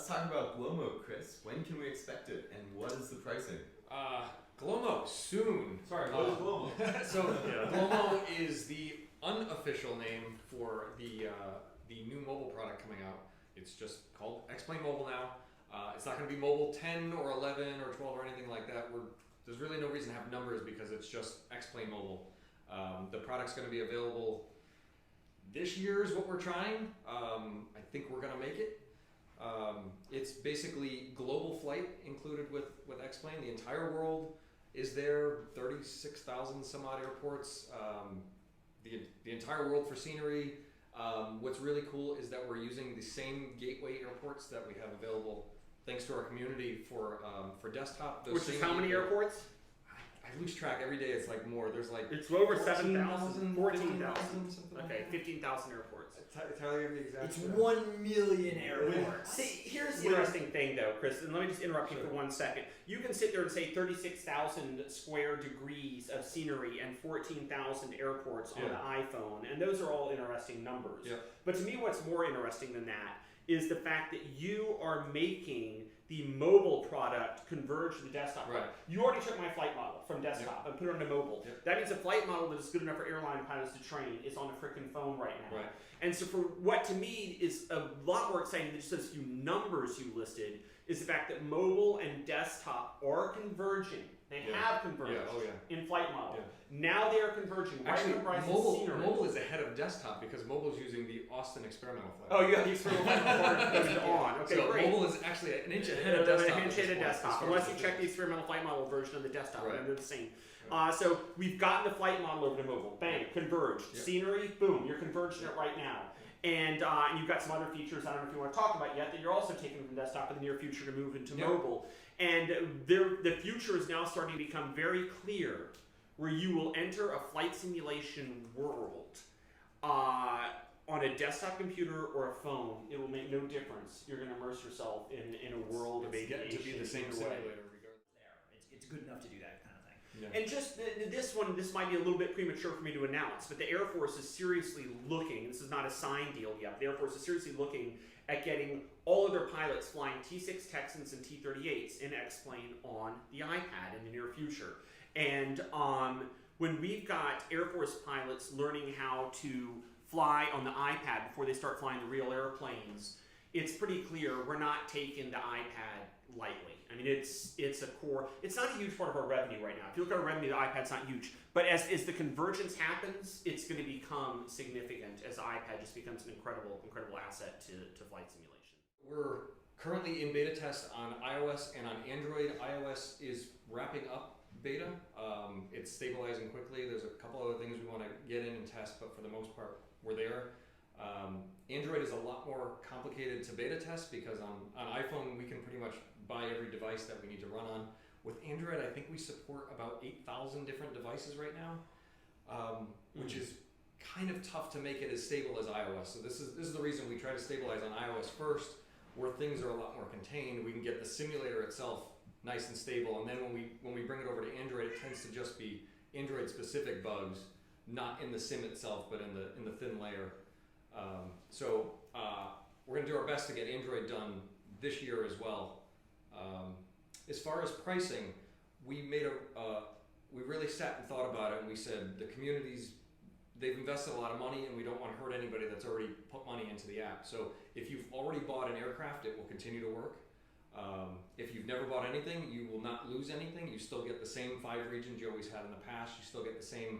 let's talk about GLOMO, Chris. When can we expect it, and what is the pricing? GLOMO soon. Sorry, what is GLOMO? So GLOMO is the unofficial name for the new mobile product coming out. It's just called X-Plane Mobile now. It's not going to be Mobile 10 or 11 or 12 or anything like that. There's really no reason to have numbers because it's just X-Plane Mobile. The product's going to be available this year is what we're trying. I think we're going to make it. It's basically global flight included with X-Plane. The entire world is there, 36,000 some odd airports, the entire world for scenery. What's really cool is that we're using the same gateway airports that we have available thanks to our community for desktop. Which is how many airports? I lose track every day. It's like more. There's like it's over 7,000, 14,000, 14,000. Okay, 15,000 airports. Tell you the exact. It's 1 million airports. See, here's the interesting thing, though, Chris, and let me just interrupt you for 1 second. You can sit there and say 36,000 square degrees of scenery and 14,000 airports on the iPhone, and those are all interesting numbers. Yeah. But to me, what's more interesting than that is the fact that you are making the mobile product converge to the desktop. Right. You already took my flight model from desktop and put it onto mobile. Yep. That means a flight model that is good enough for airline pilots to train is on a freaking phone right now. Right. And so for what to me is a lot more exciting than just those few numbers you listed is the fact that mobile and desktop are converging. They have converged in flight model. Now they are converging. Actually, Right mobile is ahead of desktop because mobile is using the Austin experimental flight. Oh, you have the experimental flight model on. Okay, so great. mobile is actually an inch ahead of desktop. An inch ahead of desktop, unless you check the experimental flight model version of the desktop, and they're the same. So we've gotten the flight model over to mobile. Bang, converged. Yep. Scenery, boom, you're converging it right now. And you've got some other features I don't know if you want to talk about yet that you're also taking from desktop in the near future to move into mobile. And the future is now starting to become very clear where you will enter a flight simulation world on a desktop computer or a phone. It will make no difference. You're going to immerse yourself in a world of aviation. It's to be the same simulator. It's good enough to do that kind of thing. Yeah. And just this might be a little bit premature for me to announce, but the Air Force is seriously looking, this is not a signed deal yet, the Air Force is seriously looking at getting all of their pilots flying T6 Texans and T-38s in X-Plane on the iPad in the near future. And when we've got Air Force pilots learning how to fly on the iPad before they start flying the real airplanes, it's pretty clear we're not taking the iPad lightly. I mean, it's a core. It's not a huge part of our revenue right now. If you look at our revenue, the iPad's not huge. But as the convergence happens, it's going to become significant as the iPad just becomes an incredible asset to flight simulation. We're currently in beta test on iOS and on Android. iOS is wrapping up beta. It's stabilizing quickly. There's a couple other things we want to get in and test, but for the most part, we're there. Android is a lot more complicated to beta test because on iPhone we can pretty much buy every device that we need to run on. With Android, I think we support about 8,000 different devices right now, which is kind of tough to make it as stable as iOS. So this is the reason we try to stabilize on iOS first, where things are a lot more contained. We can get the simulator itself nice and stable, and then when we bring it over to Android, it tends to just be Android specific bugs, not in the sim itself, but in the thin layer. So we're going to do our best to get Android done this year as well. As far as pricing, we really sat and thought about it, and we said the communities, they've invested a lot of money, and we don't want to hurt anybody that's already put money into the app. So if you've already bought an aircraft, it will continue to work. If you've never bought anything, you will not lose anything. You still get the same 5 regions you always had in the past. You still get the same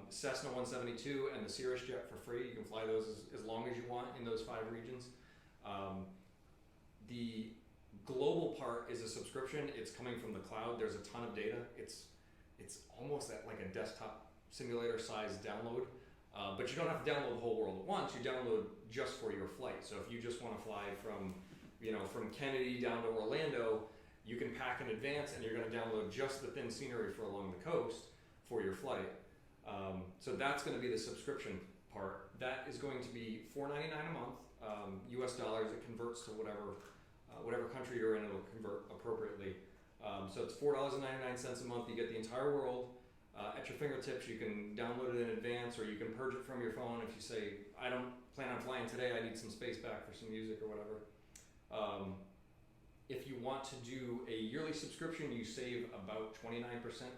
Cessna 172 and the Cirrus jet for free. You can fly those as long as you want in those 5 regions. The global part is a subscription. It's coming from the cloud. There's a ton of data. It's almost at like a desktop simulator size download, but you don't have to download the whole world at once. You download just for your flight. So if you just want to fly from Kennedy down to Orlando, you can pack in advance, and you're going to download just the thin scenery for along the coast for your flight. So that's going to be the subscription part. That is going to be $4.99 a month, US dollars. It converts to whatever country you're in. It'll convert appropriately. So it's $4.99 a month. You get the entire world at your fingertips. You can download it in advance, or you can purge it from your phone if you say, I don't plan on flying today, I need some space back for some music or whatever. If you want to do a yearly subscription, you save about 29%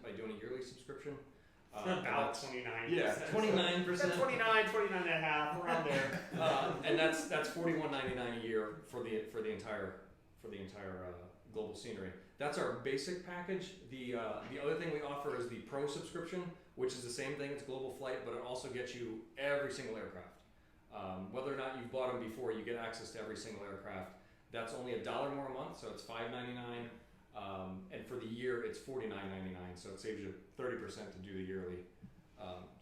by doing a yearly subscription. About 29%. Yeah, 29%. 29 and a half, around there. And that's $41.99 a year for the entire global scenery. That's our basic package. The other thing we offer is the pro subscription, which is the same thing. It's global flight, but it also gets you every single aircraft. Whether or not you've bought them before, you get access to every single aircraft. That's only $1 more a month, so it's $5.99. And for the year, it's $49.99, so it saves you 30% to do the yearly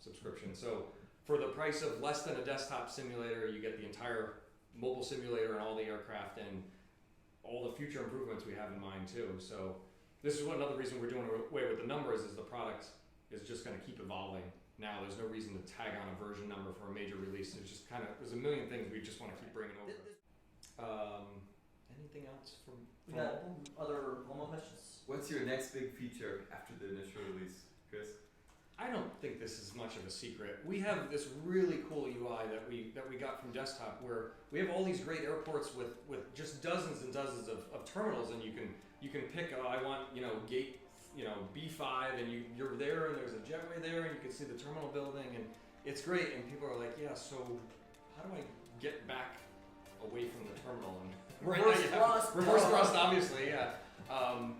subscription. So for the price of less than a desktop simulator, you get the entire mobile simulator and all the aircraft and all the future improvements we have in mind too. So this is another reason we're doing away with the numbers, is the product is just going to keep evolving. Now there's no reason to tag on a version number for a major release. There's a million things we just want to keep bringing over. Anything else from We got other GLOMO questions? What's your next big feature after the initial release, Chris? I don't think this is much of a secret. We have this really cool UI that we got from desktop, where we have all these great airports with just dozens and dozens of terminals, and you can pick, I want gate B5, and you're there, and there's a jetway there, and you can see the terminal building, and it's great. And people are like, yeah, so how do I get back away from the terminal? And reverse thrust, obviously, yeah.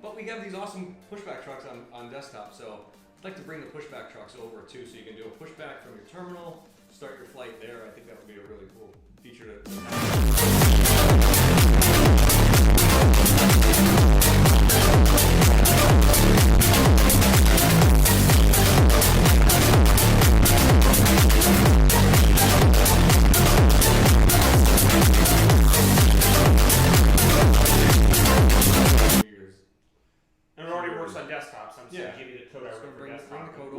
But we have these awesome pushback trucks on desktop, so I'd like to bring the pushback trucks over too, so you can do a pushback from your terminal, start your flight there. I think that would be a really cool feature to And it already works on desktop, so I'm just Yeah. going to give you the code I So wrote for bring desktop. the code